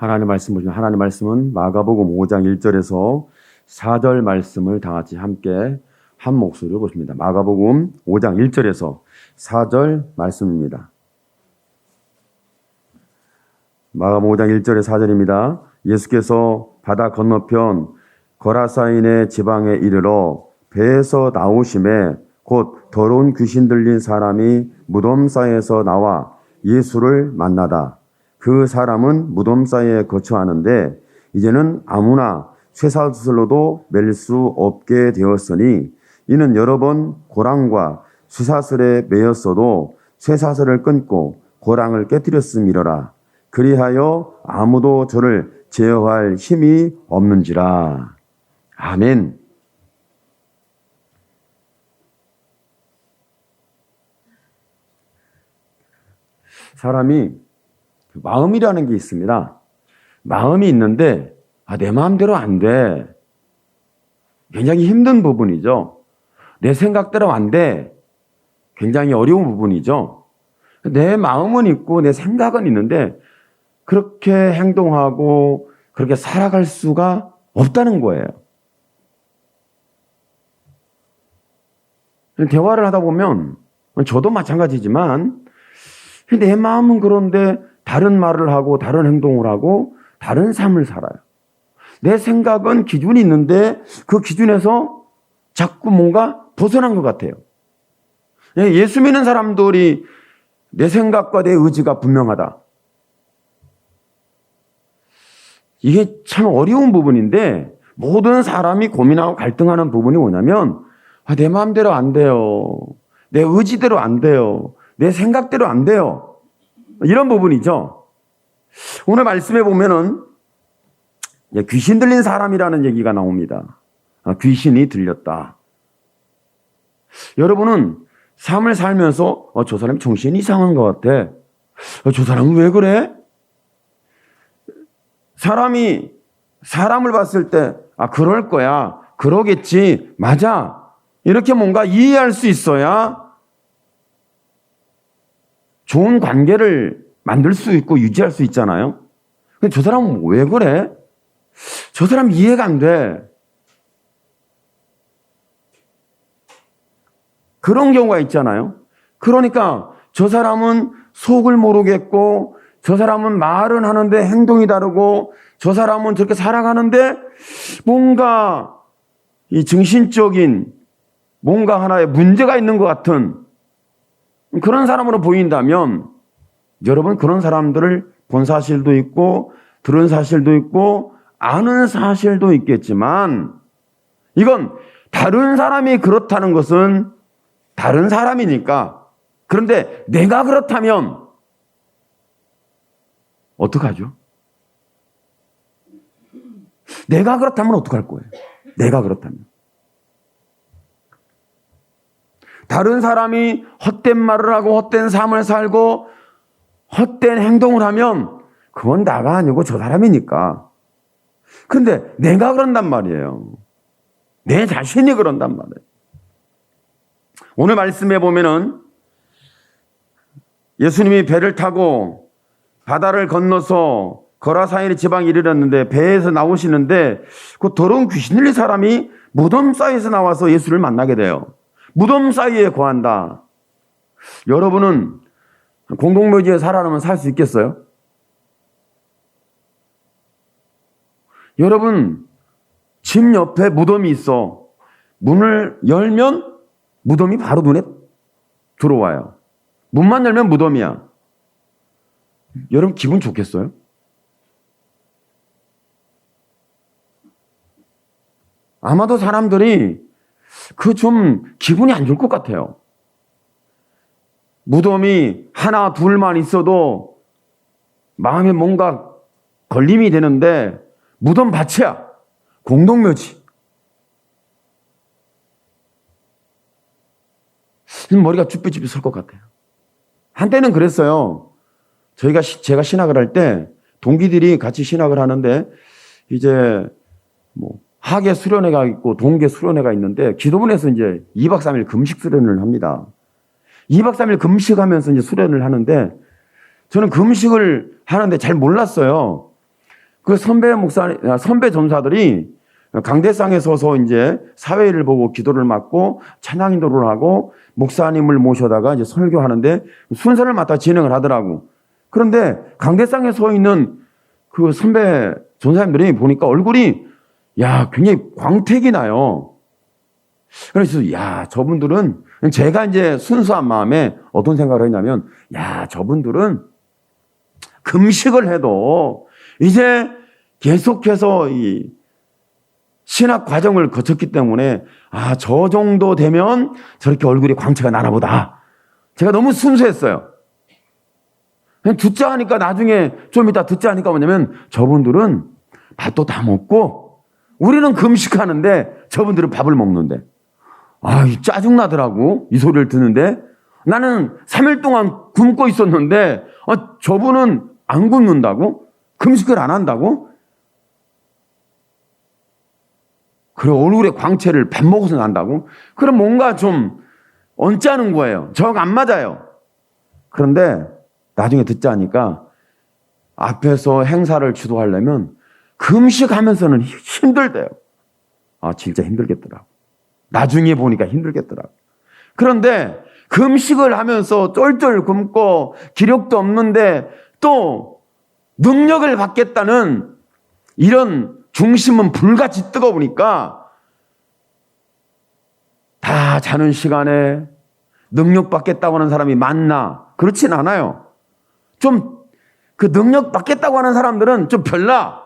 하나님 말씀 보시면 하나님 말씀은 마가복음 5장 1절에서 4절 말씀을 다 같이 함께 한 목소리로 보십니다. 마가복음 5장 1절에서 4절 말씀입니다. 마가복음 5장 1절에 4절입니다. 예수께서 바다 건너편 거라사인의 지방에 이르러 배에서 나오심에 곧 더러운 귀신 들린 사람이 무덤 사이에서 나와 예수를 만나다. 그 사람은 무덤 사이에 거처하는데 이제는 아무나 쇠사슬로도 맬 수 없게 되었으니 이는 여러 번 고랑과 쇠사슬에 매였어도 쇠사슬을 끊고 고랑을 깨뜨렸음이로라. 그리하여 아무도 저를 제어할 힘이 없는지라. 아멘. 사람이 마음이라는 게 있습니다. 마음이 있는데 내 마음대로 안 돼. 굉장히 힘든 부분이죠. 내 생각대로 안 돼. 굉장히 어려운 부분이죠. 내 마음은 있고 내 생각은 있는데 그렇게 행동하고 그렇게 살아갈 수가 없다는 거예요. 대화를 하다 보면 저도 마찬가지지만 내 마음은 그런데 다른 말을 하고 다른 행동을 하고 다른 삶을 살아요. 내 생각은 기준이 있는데 그 기준에서 자꾸 뭔가 벗어난 것 같아요. 예수 믿는 사람들이 내 생각과 내 의지가 분명하다. 이게 참 어려운 부분인데 모든 사람이 고민하고 갈등하는 부분이 뭐냐면 내 마음대로 안 돼요. 내 의지대로 안 돼요. 내 생각대로 안 돼요. 이런 부분이죠. 오늘 말씀에 보면은 귀신 들린 사람이라는 얘기가 나옵니다. 귀신이 들렸다. 여러분은 삶을 살면서 저 사람이 정신이 이상한 것 같아. 저 사람은 왜 그래? 사람이 사람을 봤을 때 그럴 거야. 그러겠지. 맞아. 이렇게 뭔가 이해할 수 있어야 좋은 관계를 만들 수 있고 유지할 수 있잖아요. 근데 저 사람은 왜 그래? 저 사람 이해가 안 돼. 그런 경우가 있잖아요. 그러니까 저 사람은 속을 모르겠고 저 사람은 말은 하는데 행동이 다르고 저 사람은 저렇게 살아가는데 뭔가 이 정신적인 뭔가 하나의 문제가 있는 것 같은 그런 사람으로 보인다면 여러분 그런 사람들을 본 사실도 있고 들은 사실도 있고 아는 사실도 있겠지만 이건 다른 사람이 그렇다는 것은 다른 사람이니까 그런데 내가 그렇다면 어떡하죠? 내가 그렇다면 어떡할 거예요? 내가 그렇다면. 다른 사람이 헛된 말을 하고 헛된 삶을 살고 헛된 행동을 하면 그건 나가 아니고 저 사람이니까. 근데 내가 그런단 말이에요. 내 자신이 그런단 말이에요. 오늘 말씀에 보면은 예수님이 배를 타고 바다를 건너서 거라사인 지방에 이르렀는데 배에서 나오시는데 그 더러운 귀신 들린 사람이 무덤 사이에서 나와서 예수를 만나게 돼요. 무덤 사이에 거한다. 여러분은 공동묘지에 살아남으면 살 수 있겠어요? 여러분 집 옆에 무덤이 있어. 문을 열면 무덤이 바로 눈에 들어와요. 문만 열면 무덤이야. 여러분 기분 좋겠어요? 아마도 사람들이 좀 기분이 안 좋을 것 같아요. 무덤이 하나 둘만 있어도 마음에 뭔가 걸림이 되는데 무덤 밭이야. 공동묘지. 머리가 쭈뼛쭈뼛 설 것 같아요. 한때는 그랬어요. 제가 신학을 할 때 동기들이 같이 신학을 하는데 이제 하계 수련회가 있고 동계 수련회가 있는데 기도원에서 이제 2박 3일 금식 수련을 합니다. 2박 3일 금식하면서 이제 수련을 하는데 저는 금식을 하는데 잘 몰랐어요. 그 선배 전사들이 강대상에 서서 이제 사회를 보고 기도를 맡고 찬양 인도를 하고 목사님을 모셔다가 이제 설교하는데 순서를 맡아 진행을 하더라고. 그런데 강대상에 서 있는 그 선배 전사님들이 보니까 얼굴이 굉장히 광택이 나요. 그래서 저분들은 제가 이제 순수한 마음에 어떤 생각을 했냐면 저분들은 금식을 해도 이제 계속해서 이 신학 과정을 거쳤기 때문에 저 정도 되면 저렇게 얼굴이 광채가 나나 보다. 제가 너무 순수했어요. 그냥 듣자 하니까 나중에 좀 이따 듣자 하니까 뭐냐면 저분들은 밥도 다 먹고 우리는 금식하는데 저분들은 밥을 먹는데 짜증나더라고. 이 소리를 듣는데 나는 3일 동안 굶고 있었는데 저분은 안 굶는다고? 금식을 안 한다고? 그리고 얼굴에 광채를 밥 먹어서 난다고? 그럼 뭔가 좀 언짢은 거예요. 저하고 안 맞아요. 그런데 나중에 듣자 하니까 앞에서 행사를 주도하려면 금식하면서는 힘들대요. 진짜 힘들겠더라고. 나중에 보니까 힘들겠더라고. 그런데 금식을 하면서 쫄쫄 굶고 기력도 없는데 또 능력을 받겠다는 이런 중심은 불같이 뜨거우니까 다 자는 시간에 능력 받겠다고 하는 사람이 많나? 그렇진 않아요. 좀 그 능력 받겠다고 하는 사람들은 좀 별나.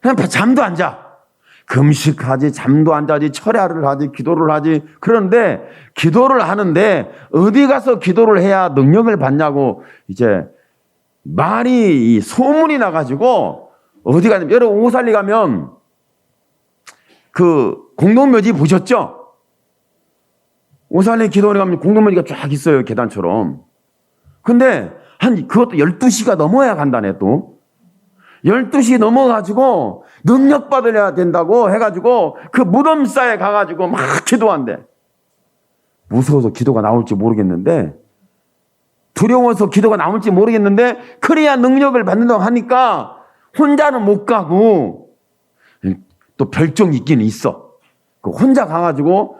그냥 잠도 안 자. 금식하지, 잠도 안 자지, 철야를 하지, 기도를 하지. 그런데 기도를 하는데 어디 가서 기도를 해야 능력을 받냐고 이제 말이 소문이 나가지고 어디 가냐면 여러분 오살리 가면 그 공동묘지 보셨죠? 오살리 기도원에 가면 공동묘지가 쫙 있어요. 계단처럼. 근데 그것도 12시가 넘어야 간다네 또. 12시 넘어가지고 능력 받으려야 된다고 해가지고 그 무덤사에 가가지고 막 기도한대. 무서워서 기도가 나올지 모르겠는데 두려워서 기도가 나올지 모르겠는데 그래야 능력을 받는다고 하니까 혼자는 못 가고 또 별종이 있긴 있어. 그 혼자 가가지고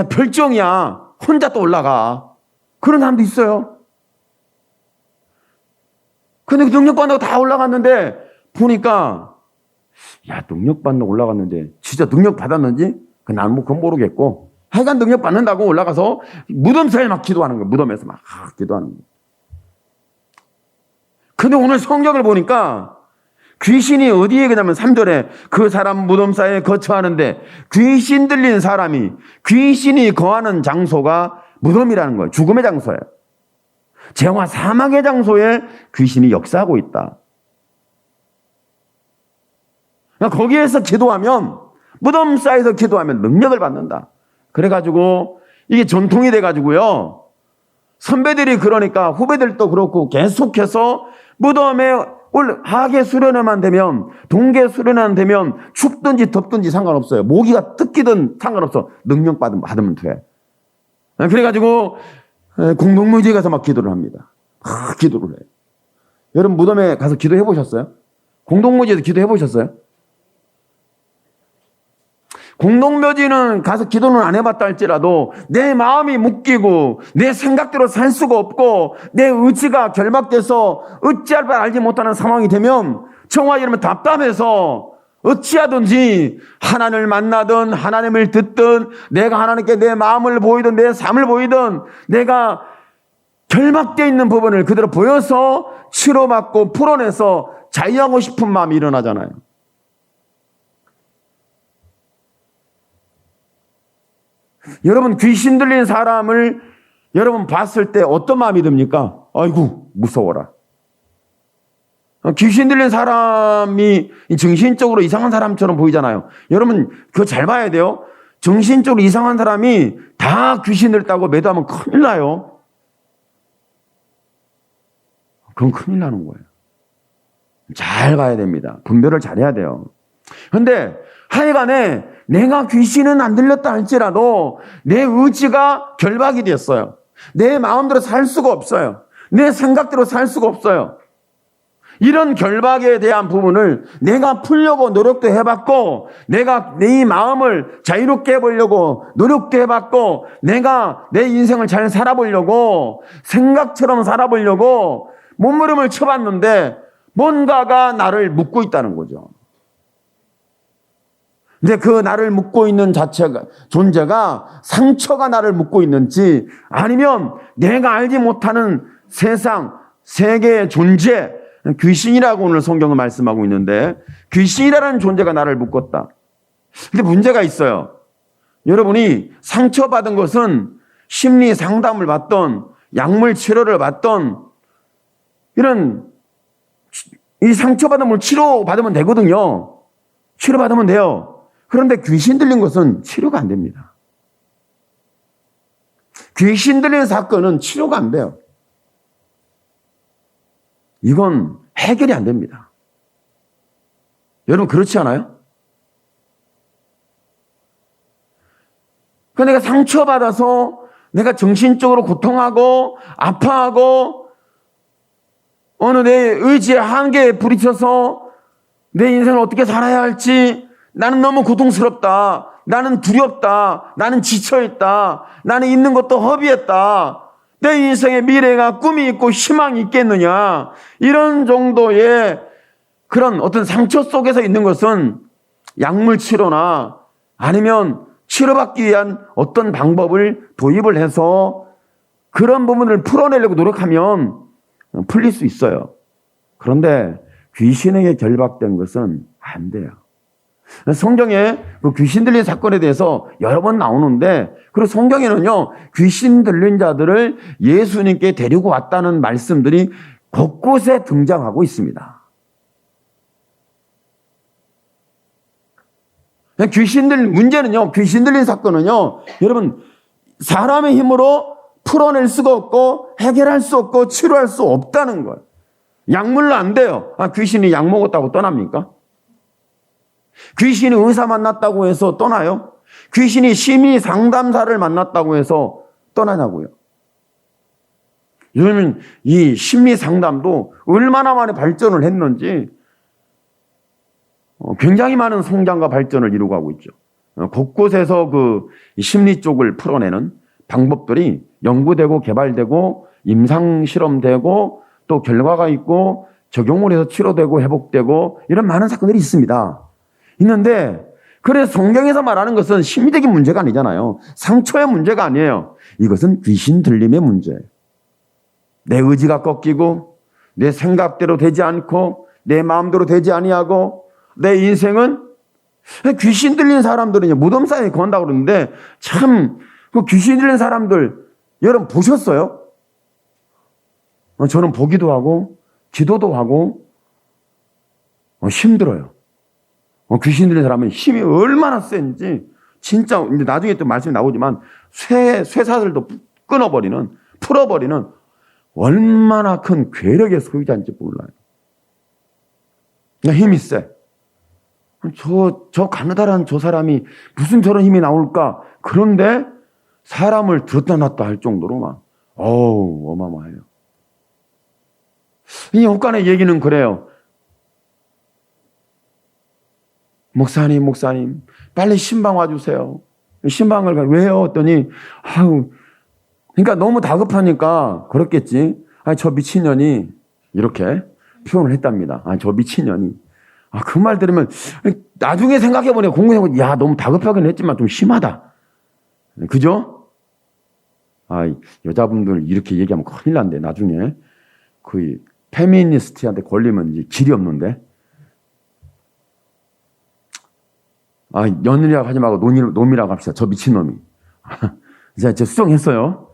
별종이야. 혼자 또 올라가. 그런 사람도 있어요. 근데 능력 받는다고 다 올라갔는데 보니까 능력 받는다고 올라갔는데 진짜 능력 받았는지 나는 그건 모르겠고 하여간 능력 받는다고 올라가서 무덤사에 막 기도하는 거예요. 무덤에서 막 기도하는 거예요. 근데 오늘 성경을 보니까 귀신이 어디에 그냐면 3절에 그 사람 무덤사에 거처하는데 귀신 들린 사람이 귀신이 거하는 장소가 무덤이라는 거예요. 죽음의 장소예요. 죄와 사망의 장소에 귀신이 역사하고 있다. 거기에서 기도하면 무덤사에서 기도하면 능력을 받는다. 그래가지고 이게 전통이 돼가지고요. 선배들이 그러니까 후배들도 그렇고 계속해서 무덤에 하계 수련회만 되면 동계 수련회만 되면 춥든지 덥든지 상관없어요. 모기가 뜯기든 상관없어. 능력 받으면 돼. 그래가지고 공동묘지에 가서 막 기도를 합니다. 기도를 해요. 여러분 무덤에 가서 기도해 보셨어요? 공동묘지에서 기도해 보셨어요? 공동묘지는 가서 기도는 안 해봤다 할지라도 내 마음이 묶이고 내 생각대로 살 수가 없고 내 의지가 결박돼서 어찌할 바 알지 못하는 상황이 되면 저와 여러분 답답해서 어찌하든지 하나님을 만나든 하나님을 듣든 내가 하나님께 내 마음을 보이든 내 삶을 보이든 내가 결박되어 있는 부분을 그대로 보여서 치료받고 풀어내서 자유하고 싶은 마음이 일어나잖아요. 여러분 귀신 들린 사람을 여러분 봤을 때 어떤 마음이 듭니까? 아이고 무서워라. 귀신 들린 사람이 정신적으로 이상한 사람처럼 보이잖아요. 여러분 그거 잘 봐야 돼요. 정신적으로 이상한 사람이 다 귀신 들다고 매도하면 큰일 나요. 그건 큰일 나는 거예요. 잘 봐야 됩니다. 분별을 잘해야 돼요. 그런데 하여간에 내가 귀신은 안 들렸다 할지라도 내 의지가 결박이 됐어요. 내 마음대로 살 수가 없어요. 내 생각대로 살 수가 없어요. 이런 결박에 대한 부분을 내가 풀려고 노력도 해봤고, 내가 내 마음을 자유롭게 해보려고 노력도 해봤고, 내가 내 인생을 잘 살아보려고, 생각처럼 살아보려고 몸부림을 쳐봤는데 뭔가가 나를 묶고 있다는 거죠. 근데 그 나를 묶고 있는 존재가 상처가 나를 묶고 있는지, 아니면 내가 알지 못하는 세상, 세계의 존재, 귀신이라고 오늘 성경은 말씀하고 있는데, 귀신이라는 존재가 나를 묶었다. 근데 문제가 있어요. 여러분이 상처받은 것은 심리 상담을 받던, 약물 치료를 받던, 이 상처받은 걸 치료받으면 되거든요. 치료받으면 돼요. 그런데 귀신 들린 것은 치료가 안 됩니다. 귀신 들린 사건은 치료가 안 돼요. 이건 해결이 안 됩니다. 여러분 그렇지 않아요? 그러니까 내가 상처받아서 내가 정신적으로 고통하고 아파하고 어느 내 의지의 한계에 부딪혀서 내 인생을 어떻게 살아야 할지 나는 너무 고통스럽다. 나는 두렵다. 나는 지쳐있다. 나는 있는 것도 허비했다. 내 인생의 미래가 꿈이 있고 희망이 있겠느냐. 이런 정도의 그런 어떤 상처 속에서 있는 것은 약물 치료나 아니면 치료받기 위한 어떤 방법을 도입을 해서 그런 부분을 풀어내려고 노력하면 풀릴 수 있어요. 그런데 귀신에게 결박된 것은 안 돼요. 성경에 그 귀신 들린 사건에 대해서 여러 번 나오는데, 그리고 성경에는요, 귀신 들린 자들을 예수님께 데리고 왔다는 말씀들이 곳곳에 등장하고 있습니다. 문제는요, 귀신 들린 사건은요, 여러분, 사람의 힘으로 풀어낼 수가 없고, 해결할 수 없고, 치료할 수 없다는 거예요. 약물로 안 돼요. 귀신이 약 먹었다고 떠납니까? 귀신이 의사 만났다고 해서 떠나요? 귀신이 심리 상담사를 만났다고 해서 떠나냐고요? 요즘은 이 심리 상담도 얼마나 많이 발전을 했는지 굉장히 많은 성장과 발전을 이루고 가고 있죠. 곳곳에서 그 심리 쪽을 풀어내는 방법들이 연구되고 개발되고 임상실험되고 또 결과가 있고 적용을 해서 치료되고 회복되고 이런 많은 사건들이 있는데, 그래서 성경에서 말하는 것은 심리적인 문제가 아니잖아요. 상처의 문제가 아니에요. 이것은 귀신 들림의 문제예요. 내 의지가 꺾이고 내 생각대로 되지 않고 내 마음대로 되지 아니하고 내 인생은 귀신 들린 사람들은 무덤 사이에 건다고 그러는데, 참 그 귀신 들린 사람들 여러분 보셨어요? 저는 보기도 하고 기도도 하고 힘들어요. 귀신 들린 사람은 힘이 얼마나 센지 진짜 이제 나중에 또 말씀이 나오지만 쇠사슬도 풀어버리는 얼마나 큰 괴력의 소유자인지 몰라요. 힘이 세. 저 가느다란 저 사람이 무슨 저런 힘이 나올까? 그런데 사람을 들었다 놨다 할 정도로 막 어마어마해요. 이 혹간의 얘기는 그래요. 목사님, 빨리 신방 와주세요. 신방을 왜요? 했더니, 그러니까 너무 다급하니까 그렇겠지. 저 미친년이, 이렇게 표현을 했답니다. 저 미친년이. 그 말 들으면, 나중에 생각해보니, 공부해보니, 너무 다급하긴 했지만 좀 심하다. 그죠? 여자분들 이렇게 얘기하면 큰일 난대. 나중에. 그, 페미니스트한테 걸리면 이제 길이 없는데. 년이라고 하지 말고 놈이라고 합시다. 저 미친놈이. 이제 수정했어요.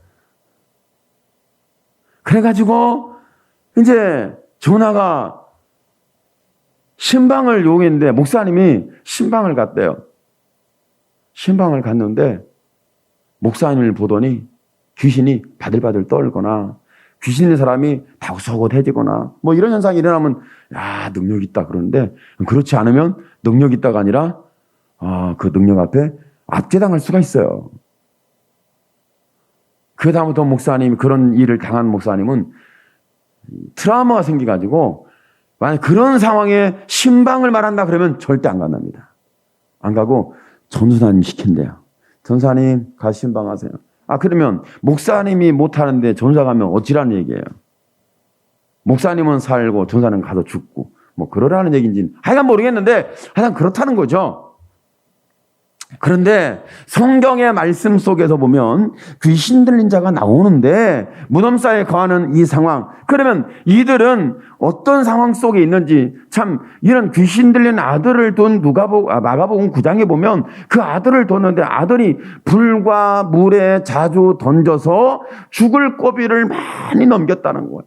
그래가지고 이제 전화가 신방을 요구했는데 목사님이 신방을 갔대요. 신방을 갔는데 목사님을 보더니 귀신이 바들바들 떨거나 귀신 있는 사람이 다우서곳해지거나 뭐 이런 현상이 일어나면 능력 있다 그러는데, 그렇지 않으면 능력 있다가 아니라 그 능력 앞에 압제당할 수가 있어요. 그 다음부터 목사님, 그런 일을 당한 목사님은 트라우마가 생겨가지고 만약 그런 상황에 신방을 말한다 그러면 절대 안 간답니다. 안 가고 전도사님 시킨대요. 전사님 가서 신방하세요. 그러면 목사님이 못하는데 전도사 가면 어찌라는 얘기예요. 목사님은 살고 전도사는 가서 죽고 뭐 그러라는 얘기인지 하여간 모르겠는데 하여간 그렇다는 거죠. 그런데 성경의 말씀 속에서 보면 귀신 들린 자가 나오는데 무덤사에 거하는 이 상황, 그러면 이들은 어떤 상황 속에 있는지, 참 이런 귀신 들린 아들을 둔 마가복음 9장에 보면 그 아들을 뒀는데 아들이 불과 물에 자주 던져서 죽을 고비를 많이 넘겼다는 거예요.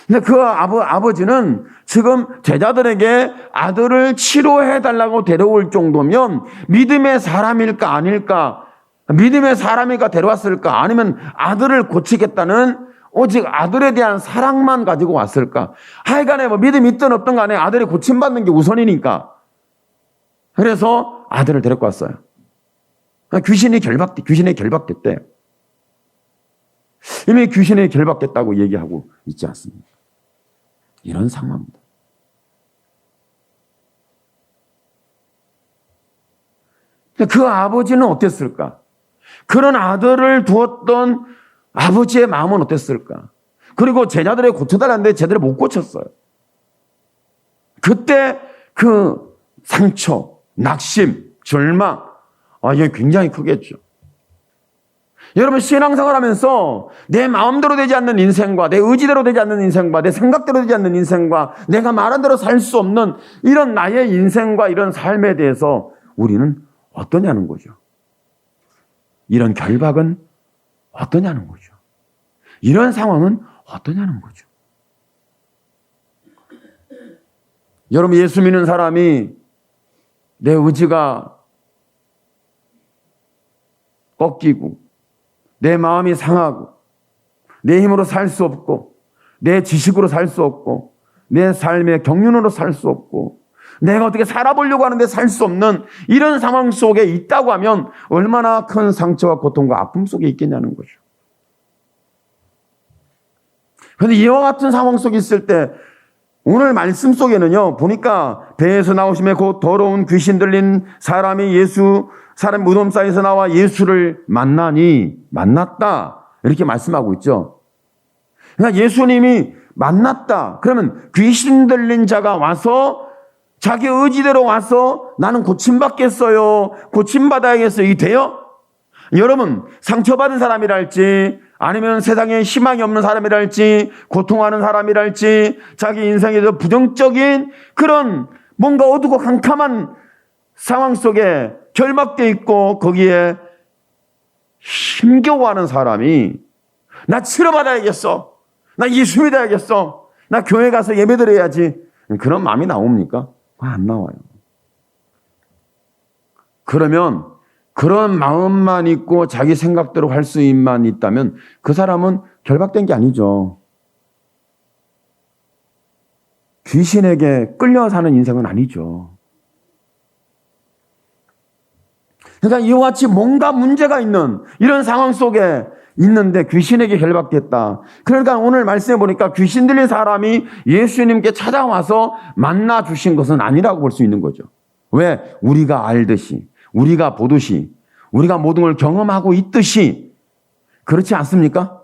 근데 그 아버지는 지금 제자들에게 아들을 치료해달라고 데려올 정도면 믿음의 사람일까 아닐까, 믿음의 사람일까 데려왔을까, 아니면 아들을 고치겠다는 오직 아들에 대한 사랑만 가지고 왔을까. 하여간에 뭐 믿음이 있든 없든 간에 아들이 고침받는 게 우선이니까. 그래서 아들을 데리고 왔어요. 귀신이 결박됐대요. 이미 귀신이 결박됐다고 얘기하고 있지 않습니까? 이런 상황입니다. 그 아버지는 어땠을까? 그런 아들을 두었던 아버지의 마음은 어땠을까? 그리고 제자들의 고쳐달라는데 제대로 못 고쳤어요. 그때 그 상처, 낙심, 절망, 이게 굉장히 크겠죠. 여러분, 신앙생활 하면서 내 마음대로 되지 않는 인생과 내 의지대로 되지 않는 인생과 내 생각대로 되지 않는 인생과 내가 말한 대로 살 수 없는 이런 나의 인생과 이런 삶에 대해서 우리는 어떠냐는 거죠. 이런 결박은 어떠냐는 거죠. 이런 상황은 어떠냐는 거죠. 여러분, 예수 믿는 사람이 내 의지가 꺾이고 내 마음이 상하고 내 힘으로 살 수 없고 내 지식으로 살 수 없고 내 삶의 경륜으로 살 수 없고 내가 어떻게 살아보려고 하는데 살 수 없는 이런 상황 속에 있다고 하면 얼마나 큰 상처와 고통과 아픔 속에 있겠냐는 거죠. 그런데 이와 같은 상황 속에 있을 때 오늘 말씀 속에는요, 보니까 배에서 나오심에 곧 더러운 귀신 들린 사람이 사람 무덤사에서 나와 예수를 만났다. 이렇게 말씀하고 있죠. 그러니까 예수님이 만났다. 그러면 귀신 들린 자가 와서 자기 의지대로 와서 나는 고침받겠어요. 고침받아야겠어요. 이게 돼요? 여러분, 상처받은 사람이랄지 아니면 세상에 희망이 없는 사람이랄지 고통하는 사람이랄지 자기 인생에서 부정적인 그런 뭔가 어두고 캄캄한 상황 속에 결박되어 있고 거기에 힘겨워하는 사람이 나 치료받아야겠어, 나 예수 믿어야겠어, 나 교회 가서 예배드려야지, 그런 마음이 나옵니까? 안 나와요. 그러면 그런 마음만 있고 자기 생각대로 할 수만 있다면 그 사람은 결박된 게 아니죠. 귀신에게 끌려 사는 인생은 아니죠. 그러니까 이와 같이 뭔가 문제가 있는 이런 상황 속에 있는데 귀신에게 결박됐다. 그러니까 오늘 말씀해 보니까 귀신 들린 사람이 예수님께 찾아와서 만나 주신 것은 아니라고 볼 수 있는 거죠. 왜? 우리가 알듯이, 우리가 보듯이, 우리가 모든 걸 경험하고 있듯이, 그렇지 않습니까?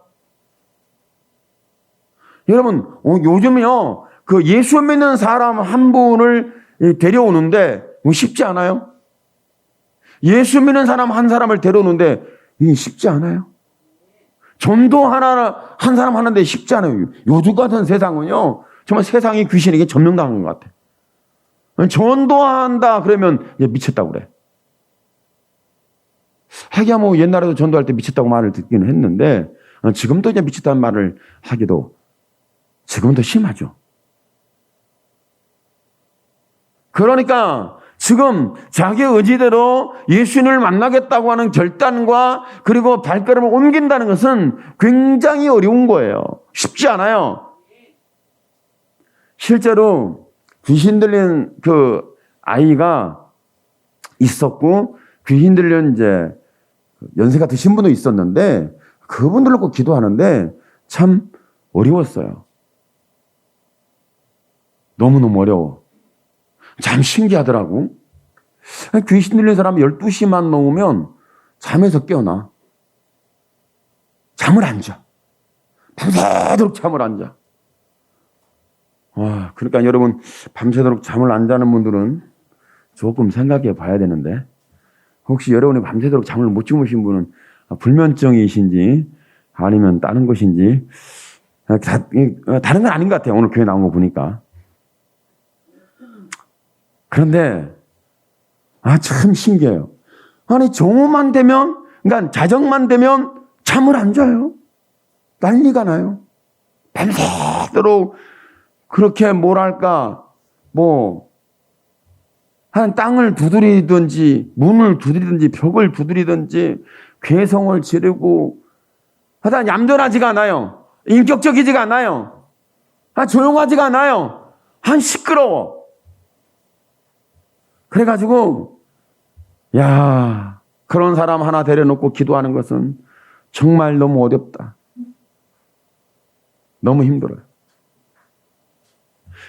여러분, 요즘요, 그 예수 믿는 사람 한 분을 데려오는데 쉽지 않아요? 예수 믿는 사람 한 사람을 데려오는데 이게 쉽지 않아요? 전도 한 사람 하는데 쉽지 않아요. 요즘 같은 세상은요, 정말 세상이 귀신에게 점령당한 것 같아. 전도한다 그러면 미쳤다고 그래. 하기야 뭐 옛날에도 전도할 때 미쳤다고 말을 듣기는 했는데 지금도 이제 미쳤다는 말을 하기도 지금은 더 심하죠. 그러니까 지금 자기 의지대로 예수님을 만나겠다고 하는 결단과 그리고 발걸음을 옮긴다는 것은 굉장히 어려운 거예요. 쉽지 않아요. 실제로 귀신 들린 그 아이가 있었고 귀신 들린 이제 연세가 드신 분도 있었는데 그분들 놓고 기도하는데 참 어려웠어요. 너무너무 어려워. 참 신기하더라고. 귀신 들린 사람이 12시만 넘으면 잠에서 깨어나. 잠을 안 자. 밤새도록 잠을 안 자. 그러니까 여러분, 밤새도록 잠을 안 자는 분들은 조금 생각해 봐야 되는데, 혹시 여러분이 밤새도록 잠을 못 주무신 분은 불면증이신지 아니면 다른 것인지, 다른 건 아닌 것 같아요. 오늘 교회 나온 거 보니까. 그런데, 참 신기해요. 아니, 정오만 되면, 그러니까 자정만 되면 잠을 안 자요. 난리가 나요. 밤새도록 그렇게 한 땅을 두드리든지, 문을 두드리든지, 벽을 두드리든지, 괴성을 지르고, 하여튼 얌전하지가 않아요. 인격적이지가 않아요. 조용하지가 않아요. 시끄러워. 그래가지고, 그런 사람 하나 데려놓고 기도하는 것은 정말 너무 어렵다. 너무 힘들어요.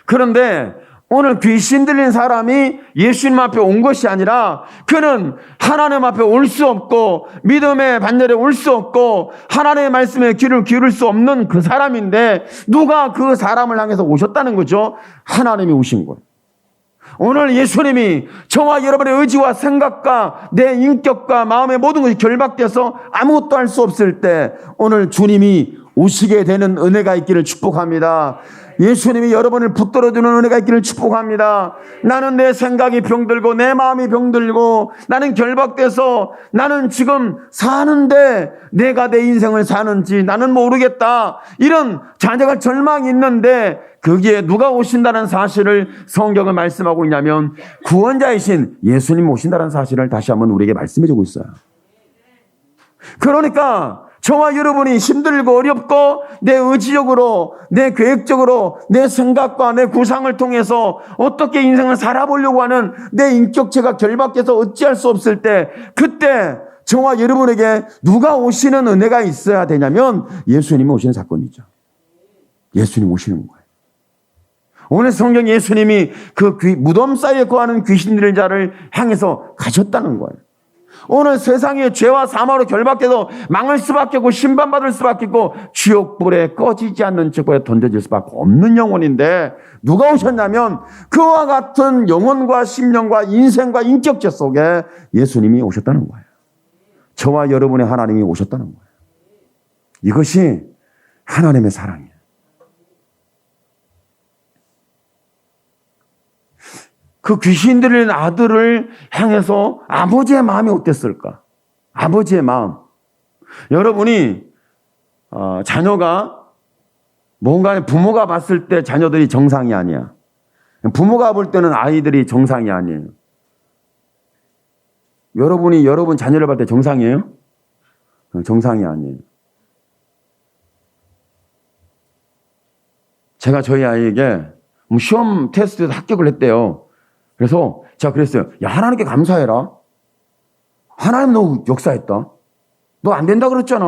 그런데 오늘 귀신 들린 사람이 예수님 앞에 온 것이 아니라 그는 하나님 앞에 올 수 없고 믿음의 반열에 올 수 없고 하나님의 말씀에 귀를 기울일 수 없는 그 사람인데 누가 그 사람을 향해서 오셨다는 거죠? 하나님이 오신 거예요. 오늘 예수님이 저와 여러분의 의지와 생각과 내 인격과 마음의 모든 것이 결박돼서 아무것도 할 수 없을 때 오늘 주님이 오시게 되는 은혜가 있기를 축복합니다. 예수님이 여러분을 붙들어주는 은혜가 있기를 축복합니다. 나는 내 생각이 병들고 내 마음이 병들고 나는 결박돼서 나는 지금 사는데 내가 내 인생을 사는지 나는 모르겠다. 이런 자녀가 절망이 있는데 거기에 누가 오신다는 사실을 성경은 말씀하고 있냐면 구원자이신 예수님 오신다는 사실을 다시 한번 우리에게 말씀해주고 있어요. 그러니까 저와 여러분이 힘들고 어렵고 내 의지적으로 내 계획적으로 내 생각과 내 구상을 통해서 어떻게 인생을 살아보려고 하는 내 인격체가 결박해서 어찌할 수 없을 때 그때 저와 여러분에게 누가 오시는 은혜가 있어야 되냐면 예수님이 오시는 사건이죠. 예수님 오시는 거예요. 오늘 성경 예수님이 그 무덤 사이에 거하는 귀신 들린 자를 향해서 가셨다는 거예요. 오늘 세상에 죄와 사망으로 결박돼서 망할 수밖에 없고 심판받을 수밖에 없고 지옥불에 꺼지지 않는 지옥불에 던져질 수밖에 없는 영혼인데 누가 오셨냐면 그와 같은 영혼과 심령과 인생과 인격체 속에 예수님이 오셨다는 거예요. 저와 여러분의 하나님이 오셨다는 거예요. 이것이 하나님의 사랑이에요. 그 귀신 들린 아들을 향해서 아버지의 마음이 어땠을까? 아버지의 마음. 여러분이 자녀가 뭔가 부모가 봤을 때 자녀들이 정상이 아니야. 부모가 볼 때는 아이들이 정상이 아니에요. 여러분이 여러분 자녀를 볼 때 정상이에요? 정상이 아니에요. 제가 저희 아이에게 시험 테스트에서 합격을 했대요. 그래서 제가 그랬어요. 야, 하나님께 감사해라. 하나님 너 역사했다. 너 안 된다 그랬잖아.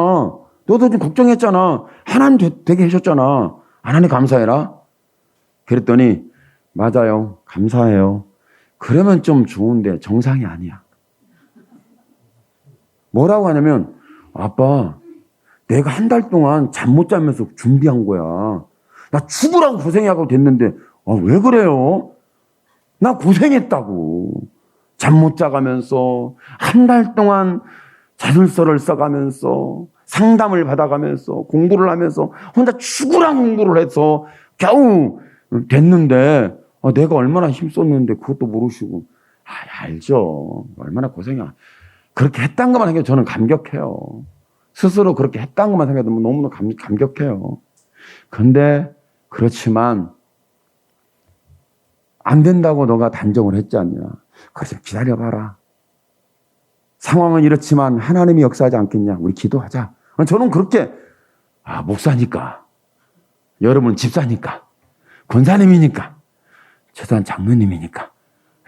너도 좀 걱정했잖아. 하나님 되게 해줬잖아. 하나님 감사해라. 그랬더니 맞아요. 감사해요. 그러면 좀 좋은데 정상이 아니야. 뭐라고 하냐면 아빠 내가 한 달 동안 잠 못 자면서 준비한 거야. 나 죽으라고 고생하고 됐는데 왜 그래요? 나 고생했다고. 잠 못 자가면서 한 달 동안 자술서를 써가면서 상담을 받아가면서 공부를 하면서 혼자 죽으라 공부를 해서 겨우 됐는데 내가 얼마나 힘썼는데 그것도 모르시고 알죠. 얼마나 고생이야. 그렇게 했다는 것만 생각해도 저는 감격해요. 스스로 그렇게 했다는 것만 생각해도 너무너무 감격해요. 그런데 그렇지만 안 된다고 너가 단정을 했지 않냐. 그래서 기다려봐라. 상황은 이렇지만 하나님이 역사하지 않겠냐. 우리 기도하자. 저는 그렇게 목사니까 여러분 집사니까 권사님이니까 최소한 장로님이니까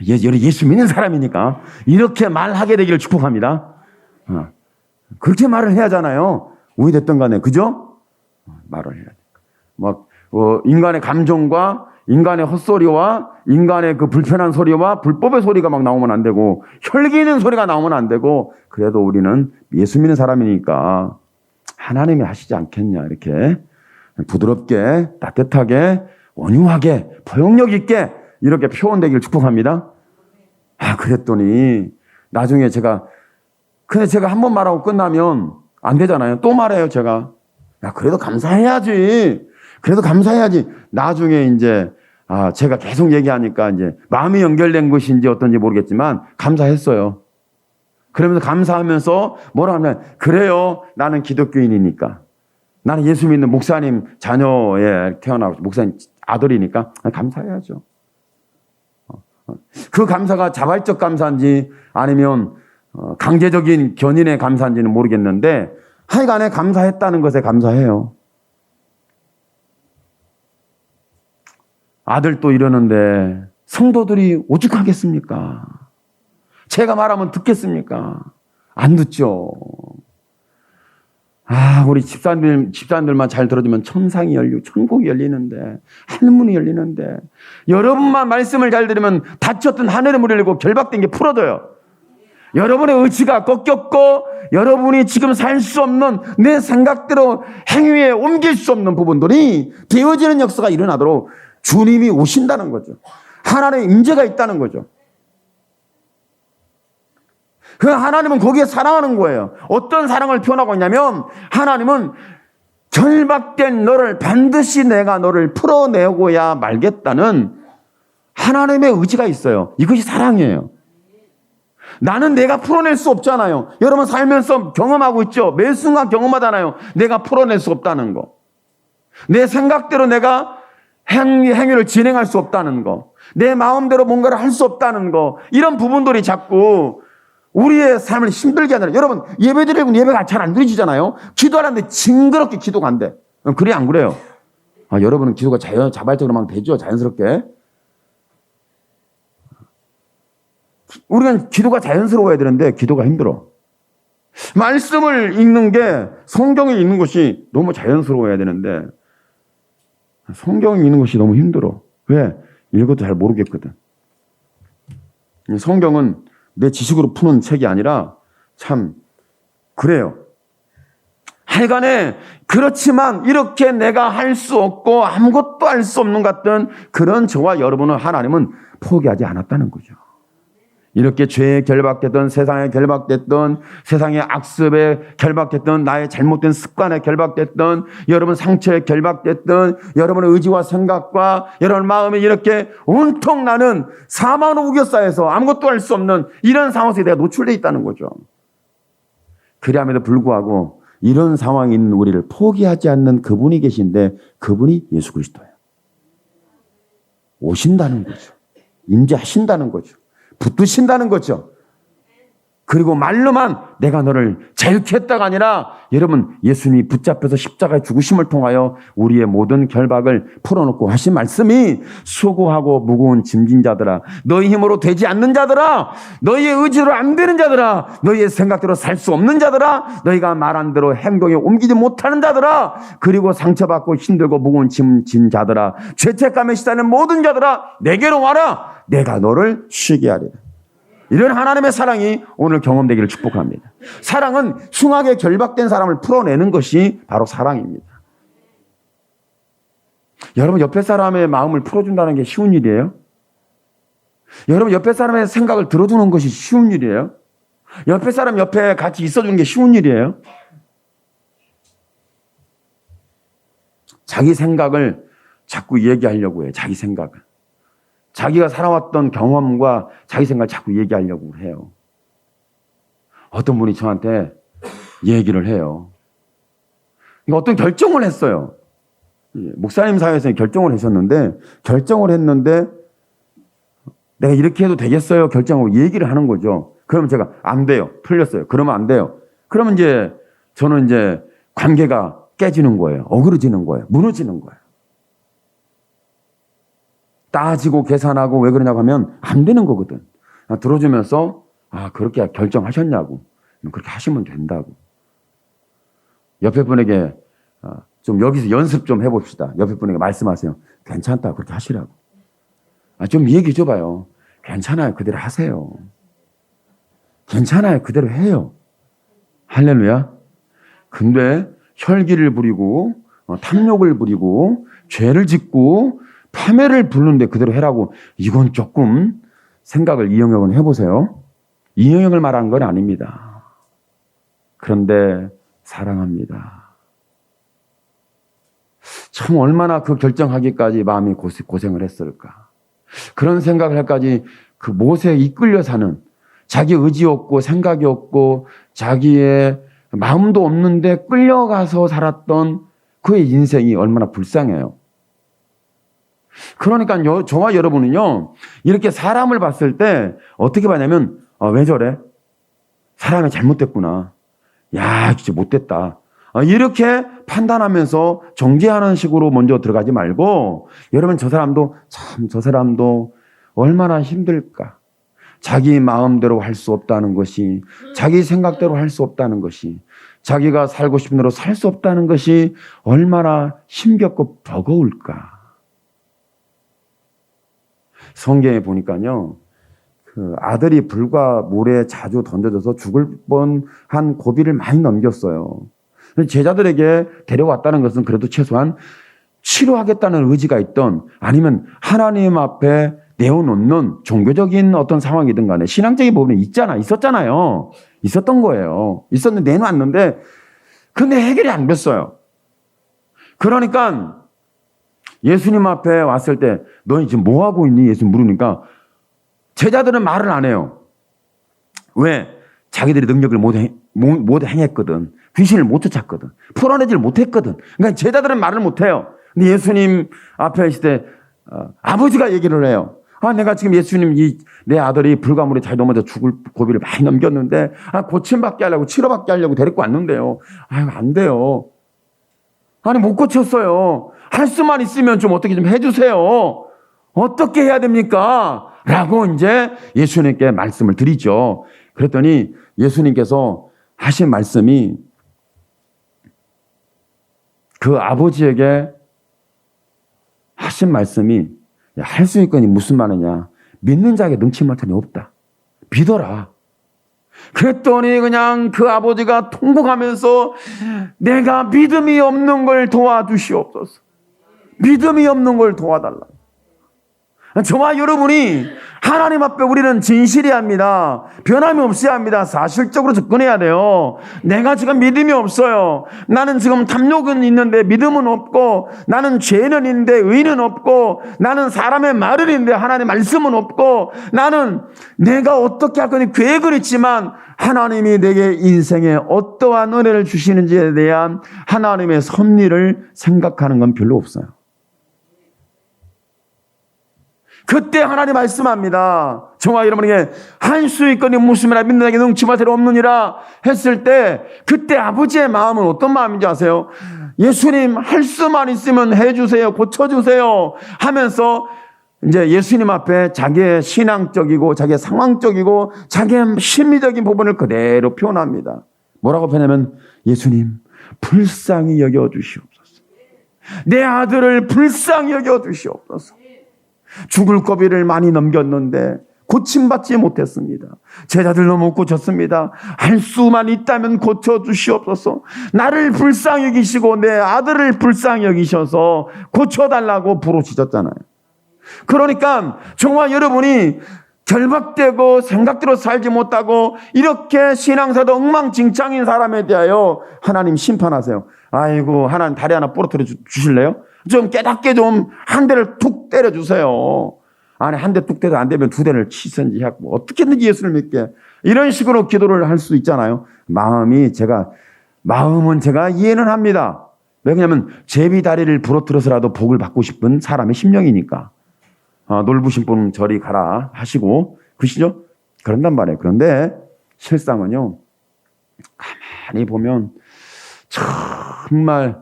예수 믿는 사람이니까 이렇게 말하게 되기를 축복합니다. 그렇게 말을 해야 하잖아요. 우회됐던 간에 그죠? 말을 해야 돼. 인간의 감정과 인간의 헛소리와 인간의 그 불편한 소리와 불법의 소리가 막 나오면 안 되고 혈기 있는 소리가 나오면 안 되고 그래도 우리는 예수 믿는 사람이니까 하나님이 하시지 않겠냐 이렇게 부드럽게 따뜻하게 온유하게 포용력 있게 이렇게 표현되기를 축복합니다. 그랬더니 나중에 근데 제가 한 번 말하고 끝나면 안 되잖아요. 또 말해요, 제가. 그래도 감사해야지. 나중에 이제, 제가 계속 얘기하니까 이제 마음이 연결된 것인지 어떤지 모르겠지만 감사했어요. 그러면서 감사하면서 뭐라 하면, 그래요. 나는 기독교인이니까. 나는 예수 믿는 목사님 자녀에 태어나고 목사님 아들이니까 감사해야죠. 그 감사가 자발적 감사인지 아니면 강제적인 견인의 감사인지는 모르겠는데 하여간에 감사했다는 것에 감사해요. 아들도 이러는데 성도들이 오죽하겠습니까? 제가 말하면 듣겠습니까? 안 듣죠. 우리 집사님들만 잘 들어주면 천상이 열리고 천국이 열리는데 하늘문이 열리는데 여러분만 말씀을 잘 들으면 닫혔던 하늘의 문이 열리고 결박된 게 풀어져요. 여러분의 의지가 꺾였고 여러분이 지금 살 수 없는 내 생각대로 행위에 옮길 수 없는 부분들이 되어지는 역사가 일어나도록 주님이 오신다는 거죠. 하나님의 임재가 있다는 거죠. 그 하나님은 거기에 사랑하는 거예요. 어떤 사랑을 표현하고 있냐면 하나님은 결박된 너를 반드시 내가 너를 풀어내고야 말겠다는 하나님의 의지가 있어요. 이것이 사랑이에요. 나는 내가 풀어낼 수 없잖아요. 여러분 살면서 경험하고 있죠. 매 순간 경험하잖아요. 내가 풀어낼 수 없다는 거. 내 생각대로 내가 행위를 진행할 수 없다는 거. 내 마음대로 뭔가를 할 수 없다는 거. 이런 부분들이 자꾸 우리의 삶을 힘들게 하잖아요. 여러분 예배드리고 예배가 잘 안 드려지잖아요. 기도하는데 징그럽게 기도가 안 돼. 그래 안 그래요? 여러분은 기도가 자발적으로 막 되죠. 자연스럽게. 우리는 기도가 자연스러워야 되는데 기도가 힘들어. 말씀을 읽는 게 성경을 읽는 것이 너무 자연스러워야 되는데 성경을 읽는 것이 너무 힘들어. 왜? 읽어도 잘 모르겠거든. 성경은 내 지식으로 푸는 책이 아니라 참 그래요. 하여간에 그렇지만 이렇게 내가 할 수 없고 아무것도 할 수 없는 것 같은 그런 저와 여러분을 하나님은 포기하지 않았다는 거죠. 이렇게 죄에 결박됐던 세상에 결박됐던 세상의 악습에 결박됐던 나의 잘못된 습관에 결박됐던 여러분 상처에 결박됐던 여러분의 의지와 생각과 여러분 마음에 이렇게 온통 나는 사망의 우겨싸여서 아무것도 할 수 없는 이런 상황에 내가 노출되어 있다는 거죠. 그리함에도 불구하고 이런 상황에 있는 우리를 포기하지 않는 그분이 계신데 그분이 예수 그리스도예요. 오신다는 거죠. 임재하신다는 거죠. 붙드신다는 거죠. 그리고 말로만 내가 너를 자유케 했다가 아니라 여러분 예수님이 붙잡혀서 십자가의 죽으심을 통하여 우리의 모든 결박을 풀어놓고 하신 말씀이 수고하고 무거운 짐진 자들아 너희 힘으로 되지 않는 자들아 너희의 의지로 안 되는 자들아 너희의 생각대로 살 수 없는 자들아 너희가 말한 대로 행동에 옮기지 못하는 자들아 그리고 상처받고 힘들고 무거운 짐진 자들아 죄책감에 시달리는 모든 자들아 내게로 와라 내가 너를 쉬게 하리라. 이런 하나님의 사랑이 오늘 경험되기를 축복합니다. 사랑은 숭하게 결박된 사람을 풀어내는 것이 바로 사랑입니다. 여러분 옆에 사람의 마음을 풀어준다는 게 쉬운 일이에요? 여러분 옆에 사람의 생각을 들어주는 것이 쉬운 일이에요? 옆에 사람 옆에 같이 있어주는 게 쉬운 일이에요? 자기 생각을 자꾸 얘기하려고 해요. 자기 생각을. 자기가 살아왔던 경험과 자기 생각을 자꾸 얘기하려고 해요. 어떤 분이 저한테 얘기를 해요. 어떤 결정을 했어요. 목사님 사회에서 결정을 했는데 내가 이렇게 해도 되겠어요? 결정하고 얘기를 하는 거죠. 그러면 제가 안 돼요. 틀렸어요. 그러면 안 돼요. 그러면 저는 관계가 깨지는 거예요. 어그러지는 거예요. 무너지는 거예요. 따지고 계산하고 왜 그러냐고 하면 안 되는 거거든. 들어주면서 그렇게 결정하셨냐고. 그렇게 하시면 된다고. 옆에 분에게 좀 여기서 연습 좀 해봅시다. 옆에 분에게 말씀하세요. 괜찮다. 그렇게 하시라고. 좀 얘기 줘봐요. 괜찮아요. 그대로 하세요. 괜찮아요. 그대로 해요. 할렐루야. 근데 혈기를 부리고 탐욕을 부리고 죄를 짓고 파멸을 부르는데 그대로 해라고, 이건 조금 생각을 이영역은 해보세요. 이영역을 말한 건 아닙니다. 그런데 사랑합니다. 참 얼마나 그 결정하기까지 마음이 고생을 했을까. 그런 생각을 할까지 그 못에 이끌려 사는, 자기 의지 없고 생각이 없고 자기의 마음도 없는데 끌려가서 살았던 그의 인생이 얼마나 불쌍해요. 그러니까 저와 여러분은요, 이렇게 사람을 봤을 때 어떻게 봐냐면, 왜 저래? 사람이 잘못됐구나. 야, 진짜 못됐다. 이렇게 판단하면서 정죄하는 식으로 먼저 들어가지 말고, 여러분 저 사람도 얼마나 힘들까. 자기 마음대로 할 수 없다는 것이, 자기 생각대로 할 수 없다는 것이, 자기가 살고 싶은 대로 살 수 없다는 것이 얼마나 힘겹고 버거울까. 성경에 보니까요, 그 아들이 불과 물에 자주 던져져서 죽을 뻔한 고비를 많이 넘겼어요. 제자들에게 데려왔다는 것은 그래도 최소한 치료하겠다는 의지가 있던, 아니면 하나님 앞에 내어놓는 종교적인 어떤 상황이든 간에 신앙적인 부분이 있었잖아요. 있었던 거예요. 있었는데 내놓았는데, 근데 해결이 안 됐어요. 그러니까 예수님 앞에 왔을 때 너희 지금 뭐 하고 있니? 예수님 물으니까 제자들은 말을 안 해요. 왜? 자기들이 능력을 못 행했거든. 귀신을 못 쫓았거든. 풀어내질 못했거든. 그러니까 제자들은 말을 못 해요. 근데 예수님 앞에 있을 때 아버지가 얘기를 해요. 내가 지금 예수님 내 아들이 불가물에 잘 넘어져 죽을 고비를 많이 넘겼는데 고침받게 하려고, 치료받게 하려고 데리고 왔는데요. 안 돼요. 못 고쳤어요. 할 수만 있으면 좀 어떻게 좀 해주세요. 어떻게 해야 됩니까? 라고 이제 예수님께 말씀을 드리죠. 그랬더니 예수님께서 하신 말씀이, 그 아버지에게 하신 말씀이, 할 수 있거니 무슨 말이냐. 믿는 자에게 능치 못하니 없다. 믿어라. 그랬더니 그냥 그 아버지가 통곡하면서 내가 믿음이 없는 걸 도와주시옵소서. 믿음이 없는 걸 도와달라. 저와 여러분이 하나님 앞에 우리는 진실해야 합니다. 변함이 없어야 합니다. 사실적으로 접근해야 돼요. 내가 지금 믿음이 없어요. 나는 지금 탐욕은 있는데 믿음은 없고, 나는 죄는 있는데 의는 없고, 나는 사람의 말은 있는데 하나님의 말씀은 없고, 나는 내가 어떻게 할 건지 계획을 했지만 하나님이 내게 인생에 어떠한 은혜를 주시는지에 대한 하나님의 섭리를 생각하는 건 별로 없어요. 그때 하나님 말씀합니다. 저와 여러분에게 할 수 있거니 무엇이나 믿는 자에게 능치 못하리 없느니라 했을 때, 그때 아버지의 마음은 어떤 마음인지 아세요? 예수님 할 수만 있으면 해주세요. 고쳐주세요. 하면서 이제 예수님 앞에 자기의 신앙적이고 자기의 상황적이고 자기의 심리적인 부분을 그대로 표현합니다. 뭐라고 표현하면, 예수님 불쌍히 여겨주시옵소서. 내 아들을 불쌍히 여겨주시옵소서. 죽을 고비를 많이 넘겼는데 고침받지 못했습니다. 제자들도 못 고쳤습니다. 할 수만 있다면 고쳐주시옵소서. 나를 불쌍히 여기시고 내 아들을 불쌍히 여기셔서 고쳐달라고 부르짖었잖아요. 그러니까 저와 여러분이 결박되고 생각대로 살지 못하고 이렇게 신앙사도 엉망진창인 사람에 대하여 하나님 심판하세요. 아이고, 하나님 다리 하나 부러뜨려 주실래요? 좀 깨닫게 좀 한 대를 툭 때려주세요. 한 대 툭 때도 안 되면 두 대를 치든지 하고 어떻게든지 예수를 믿게, 이런 식으로 기도를 할 수 있잖아요. 마음은 제가 이해는 합니다. 왜냐하면 제비 다리를 부러뜨려서라도 복을 받고 싶은 사람의 심령이니까. 놀부신 분은 저리 가라 하시고, 그러시죠? 그런단 말이에요. 그런데 실상은요, 가만히 보면 정말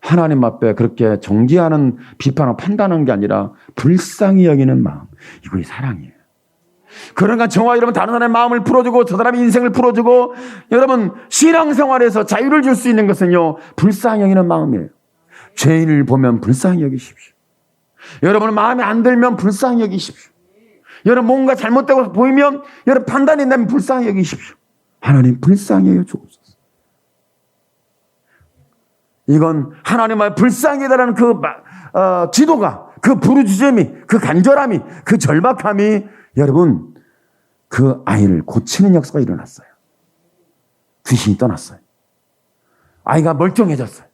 하나님 앞에 그렇게 정죄하는, 비판하고 판단하는 게 아니라 불쌍히 여기는 마음, 이것이 사랑이에요. 그러니까 저와 여러분 다른 사람의 마음을 풀어주고 저 사람의 인생을 풀어주고, 여러분 신앙생활에서 자유를 줄 수 있는 것은요, 불쌍히 여기는 마음이에요. 죄인을 보면 불쌍히 여기십시오. 여러분 마음에 안 들면 불쌍히 여기십시오. 여러분 뭔가 잘못되고 보이면 여러분 판단이 나면 불쌍히 여기십시오. 하나님 불쌍히 여겨 주옵소서. 이건 하나님의 불쌍히 해달라는 그 기도가, 그 부르짖음이, 그 간절함이, 그 절박함이 여러분 그 아이를 고치는 역사가 일어났어요. 귀신이 떠났어요. 아이가 멀쩡해졌어요.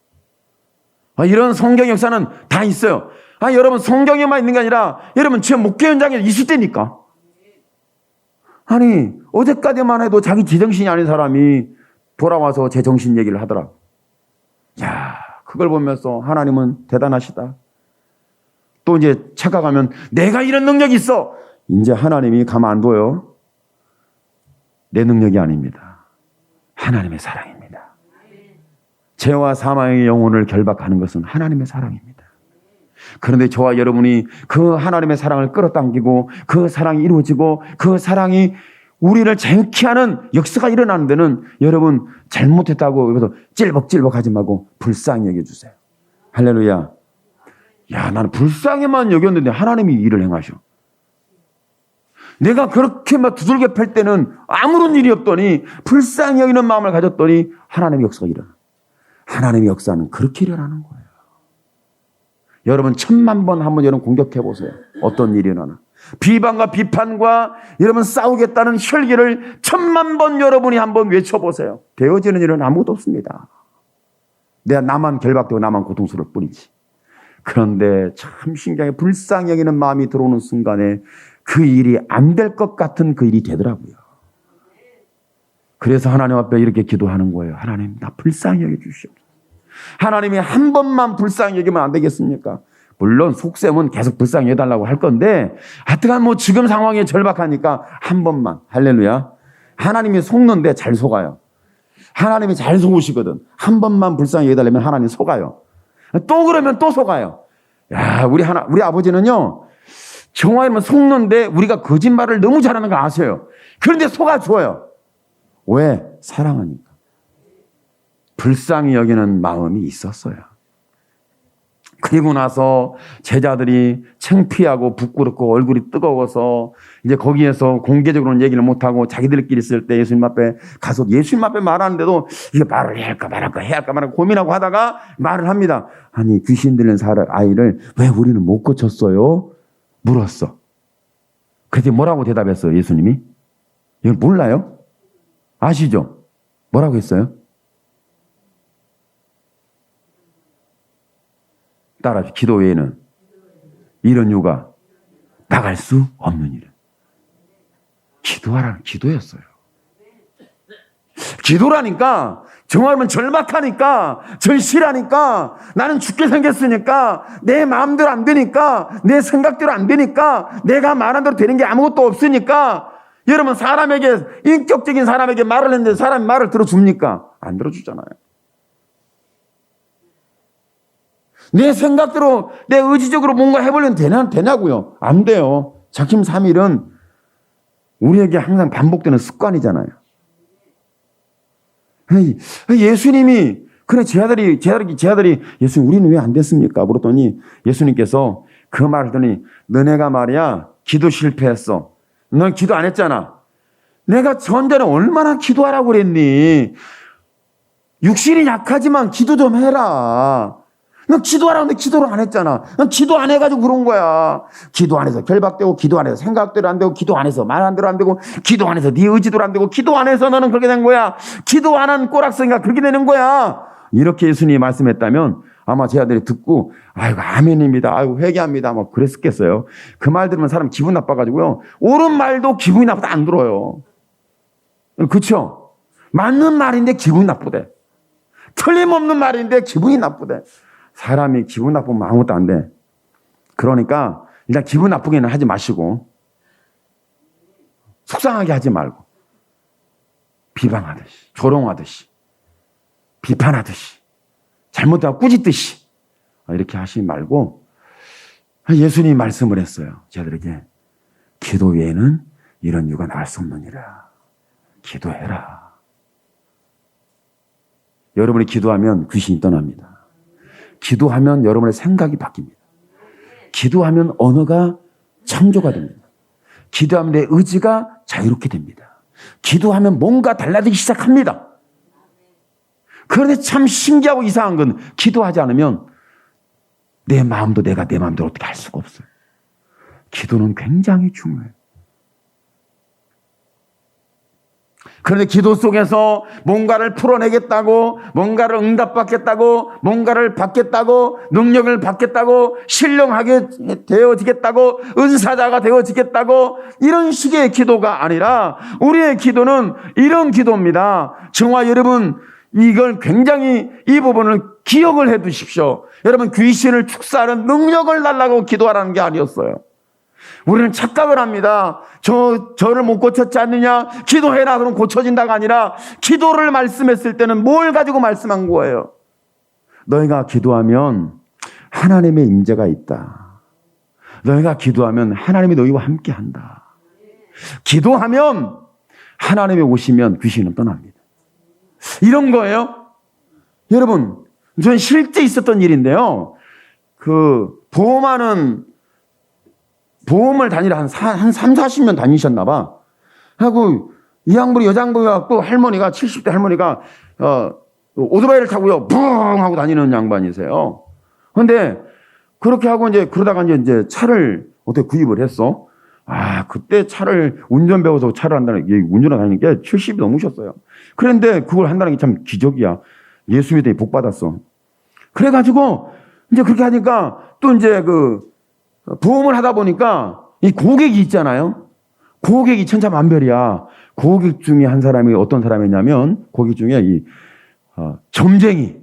이런 성경 역사는 다 있어요. 여러분 성경에만 있는 게 아니라 여러분 제 목회 현장에 있을 때니까. 아니 어제까지만 해도 자기 제정신이 아닌 사람이 돌아와서 제정신 얘기를 하더라고. 야, 그걸 보면서 하나님은 대단하시다. 또 이제 착각하면 내가 이런 능력이 있어. 이제 하나님이 가만 안 둬요. 내 능력이 아닙니다. 하나님의 사랑입니다. 죄와 사망의 영혼을 결박하는 것은 하나님의 사랑입니다. 그런데 저와 여러분이 그 하나님의 사랑을 끌어당기고 그 사랑이 이루어지고 그 사랑이 우리를 자유케 하는 역사가 일어나는 데는 여러분 잘못했다고 여기서 찔벅찔벅 하지 말고 불쌍히 여겨주세요. 할렐루야. 야, 나는 불쌍히만 여겼는데 하나님이 일을 행하셔. 내가 그렇게 막 두들겨 팰 때는 아무런 일이 없더니 불쌍히 여기는 마음을 가졌더니 하나님의 역사가 일어나. 하나님의 역사는 그렇게 일어나는 거예요. 여러분 1000만 번 한번 여러분 공격해 보세요. 어떤 일이 일어나나. 비방과 비판과 여러분 싸우겠다는 혈기를 1000만 번 여러분이 한번 외쳐보세요. 되어지는 일은 아무것도 없습니다. 내가 나만 결박되고 나만 고통스러울 뿐이지. 그런데 참 신기하게 불쌍히 여기는 마음이 들어오는 순간에 그 일이 안 될 것 같은 그 일이 되더라고요. 그래서 하나님 앞에 이렇게 기도하는 거예요. 하나님, 나 불쌍히 여겨주시옵소서. 하나님이 한 번만 불쌍히 여기면 안 되겠습니까? 물론 속셈은 계속 불쌍히 해달라고 할 건데 하여튼 뭐 지금 상황에 절박하니까 한 번만. 할렐루야. 하나님이 속는데 잘 속아요. 하나님이 잘 속으시거든. 한 번만 불쌍히 해달라면 하나님 속아요. 또 그러면 또 속아요. 야, 우리 아버지는요, 정화이면 속는데 우리가 거짓말을 너무 잘하는 거 아세요. 그런데 속아줘요. 왜? 사랑하니까. 불쌍히 여기는 마음이 있었어요. 그리고 나서 제자들이 창피하고 부끄럽고 얼굴이 뜨거워서 이제 거기에서 공개적으로는 얘기를 못하고 자기들끼리 있을 때 예수님 앞에 가서 예수님 앞에 말하는데도 이게 말을 해야 할까 말할까 해야 할까 말할까 고민하고 하다가 말을 합니다. 아니 귀신 들린 아이를 왜 우리는 못 고쳤어요? 물었어. 그때 뭐라고 대답했어요 예수님이? 이걸 몰라요? 아시죠? 뭐라고 했어요? 따라서 기도 외에는 이런 유가 나갈 수 없는 일은. 기도하라는 기도였어요. 기도라니까 정말면 절박하니까 절실하니까 나는 죽게 생겼으니까 내 마음대로 안 되니까 내 생각대로 안 되니까 내가 말한 대로 되는 게 아무것도 없으니까 여러분 사람에게 인격적인 사람에게 말을 했는데 사람이 말을 들어줍니까? 안 들어주잖아요. 내 생각대로 내 의지적으로 뭔가 해보려면 되냐고요? 안 돼요. 작심 삼일은 우리에게 항상 반복되는 습관이잖아요. 예수님이 그래 제 아들이 예수님 우리는 왜 안 됐습니까? 물었더니 예수님께서 그 말을 하더니 너네가 말이야 기도 실패했어. 넌 기도 안 했잖아. 내가 전전에 얼마나 기도하라고 그랬니? 육신이 약하지만 기도 좀 해라. 넌 기도하라는데 기도를 안 했잖아. 넌 기도 안 해가지고 그런 거야. 기도 안 해서 결박되고 기도 안 해서 생각대로 안 되고 기도 안 해서 말 안 대로 안 되고 기도 안 해서 네 의지대로 안 되고 기도 안 해서 너는 그렇게 된 거야. 기도 안 한 꼬락서니까 그렇게 되는 거야. 이렇게 예수님이 말씀했다면 아마 제 아들이 듣고 아이고 아멘입니다. 아이고 회개합니다. 뭐 그랬었겠어요. 그 말 들으면 사람 기분 나빠가지고요. 옳은 말도 기분이 나쁘다 안 들어요. 그렇죠? 맞는 말인데 기분이 나쁘대. 틀림없는 말인데 기분이 나쁘대. 사람이 기분 나쁘면 아무것도 안 돼. 그러니까 일단 기분 나쁘게는 하지 마시고 속상하게 하지 말고 비방하듯이 조롱하듯이 비판하듯이 잘못하고 꾸짖듯이 이렇게 하시지 말고 예수님이 말씀을 했어요. 저들에게 기도 외에는 이런 유가 나갈 수 없느니라. 기도해라. 여러분이 기도하면 귀신이 떠납니다. 기도하면 여러분의 생각이 바뀝니다. 기도하면 언어가 창조가 됩니다. 기도하면 내 의지가 자유롭게 됩니다. 기도하면 뭔가 달라지기 시작합니다. 그런데 참 신기하고 이상한 건 기도하지 않으면 내 마음도 내가 내 마음대로 어떻게 할 수가 없어요. 기도는 굉장히 중요해요. 그런데 기도 속에서 뭔가를 풀어내겠다고, 뭔가를 응답받겠다고, 뭔가를 받겠다고, 능력을 받겠다고, 신령하게 되어지겠다고, 은사자가 되어지겠다고, 이런 식의 기도가 아니라 우리의 기도는 이런 기도입니다. 저와 여러분, 이걸 굉장히 이 부분을 기억을 해 두십시오. 여러분, 귀신을 축사하는 능력을 달라고 기도하라는 게 아니었어요. 우리는 착각을 합니다. 저를 못 고쳤지 않느냐? 기도해라 그러면 고쳐진다가 아니라 기도를 말씀했을 때는 뭘 가지고 말씀한 거예요? 너희가 기도하면 하나님의 임재가 있다. 너희가 기도하면 하나님이 너희와 함께 한다. 기도하면 하나님이 오시면 귀신은 떠납니다. 이런 거예요. 여러분, 저는 실제 있었던 일인데요. 보험을 다니라 한 3, 40년 다니셨나 봐. 하고 이 양반이 여장부에 갖고 할머니가 70대 할머니가 오토바이를 타고요. 붕 하고 다니는 양반이세요. 그런데 그렇게 하고 이제 그러다가 이제 차를 어떻게 구입을 했어. 그때 차를 운전 배워서 차를 한다는 게 운전을 하는 게 70이 넘으셨어요. 그런데 그걸 한다는 게 참 기적이야. 예수 믿더니 복 받았어. 그래가지고 이제 그렇게 하니까 또 이제 보험을 하다 보니까 이 고객이 있잖아요. 고객이 천차만별이야. 고객 중에 한 사람이 어떤 사람이냐면 고객 중에 이 점쟁이,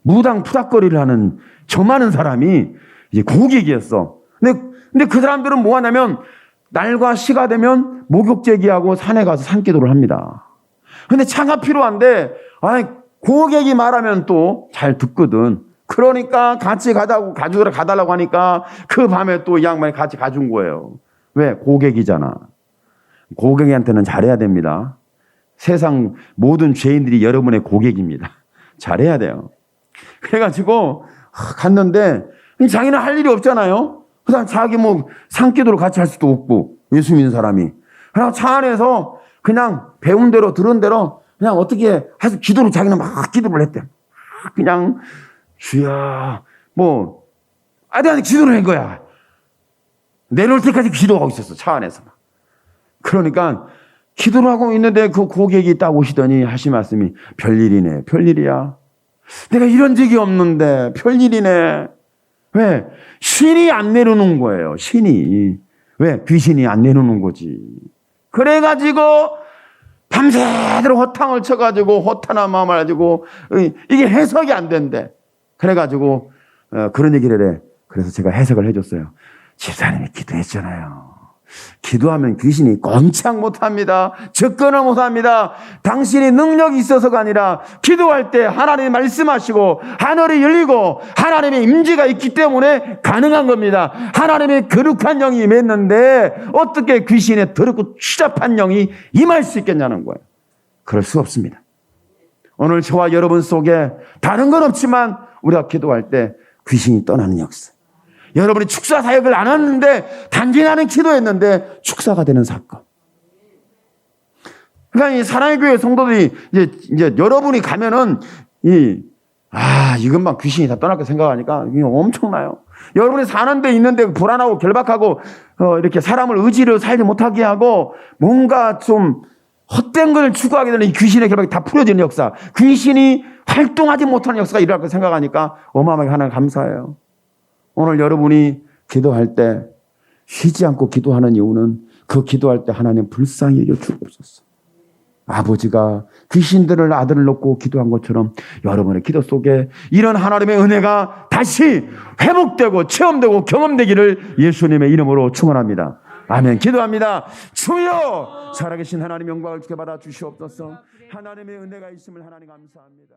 무당 푸닥거리를 하는 저 많은 사람이 이제 고객이었어. 근데 그 사람들은 뭐 하냐면 날과 시가 되면 목욕 제기하고 산에 가서 산기도를 합니다. 근데 차가 필요한데 고객이 말하면 또 잘 듣거든. 그러니까 같이 가달라고 하니까 그 밤에 또 이 양반이 같이 가준 거예요. 왜? 고객이잖아. 고객한테는 잘해야 됩니다. 세상 모든 죄인들이 여러분의 고객입니다. 잘해야 돼요. 그래가지고 갔는데 자기는 할 일이 없잖아요. 그다음 자기 산기도를 같이 할 수도 없고 예수 믿는 사람이. 그냥 차 안에서 그냥 배운 대로 들은 대로 그냥 어떻게 해서 기도를 자기는 막 기도를 했대. 그냥 주야 내가 기도를 한 거야. 내려올 때까지 기도하고 있었어. 차 안에서. 그러니까 기도를 하고 있는데 그 고객이 딱 오시더니 하신 말씀이 별일이네. 별일이야. 내가 이런 적이 없는데 별일이네. 왜? 신이 안 내려오는 거예요. 신이. 왜? 귀신이 안 내려오는 거지. 그래가지고 밤새도록 허탕을 쳐가지고 허탄한 마음을 가지고 이게 해석이 안 된대. 그래가지고 그런 얘기를 해. 그래서 제가 해석을 해줬어요. 집사님이 기도했잖아요. 기도하면 귀신이 꼼짝 못합니다. 접근을 못합니다. 당신이 능력이 있어서가 아니라 기도할 때 하나님이 말씀하시고 하늘이 열리고 하나님의 임재가 있기 때문에 가능한 겁니다. 하나님의 거룩한 영이 임했는데 어떻게 귀신의 더럽고 추잡한 영이 임할 수 있겠냐는 거예요. 그럴 수 없습니다. 오늘 저와 여러분 속에 다른 건 없지만 우리가 기도할 때 귀신이 떠나는 역사. 여러분이 축사 사역을 안 했는데 단지 나는 기도했는데 축사가 되는 사건. 그러니까 이 사랑의 교회 성도들이 이제 여러분이 가면은 이것만 귀신이 다 떠날 거 생각하니까 이게 엄청나요. 여러분이 사는 데 있는데 불안하고 결박하고 이렇게 사람을 의지로 살지 못하게 하고 뭔가 좀 헛된 걸 추구하게 되는 이 귀신의 결박이 다 풀어지는 역사. 귀신이 활동하지 못하는 역사가 일어날 거 생각하니까 어마어마하게 하나님 감사해요. 오늘 여러분이 기도할 때 쉬지 않고 기도하는 이유는 그 기도할 때 하나님 불쌍히 여겨 주옵소서. 아버지가 귀신들을 아들을 놓고 기도한 것처럼 여러분의 기도 속에 이런 하나님의 은혜가 다시 회복되고 체험되고 경험되기를 예수님의 이름으로 축원합니다. 아멘. 기도합니다. 주여 살아계신 하나님 영광을 주께 받아 주시옵소서. 하나님의 은혜가 있음을 하나님 감사합니다.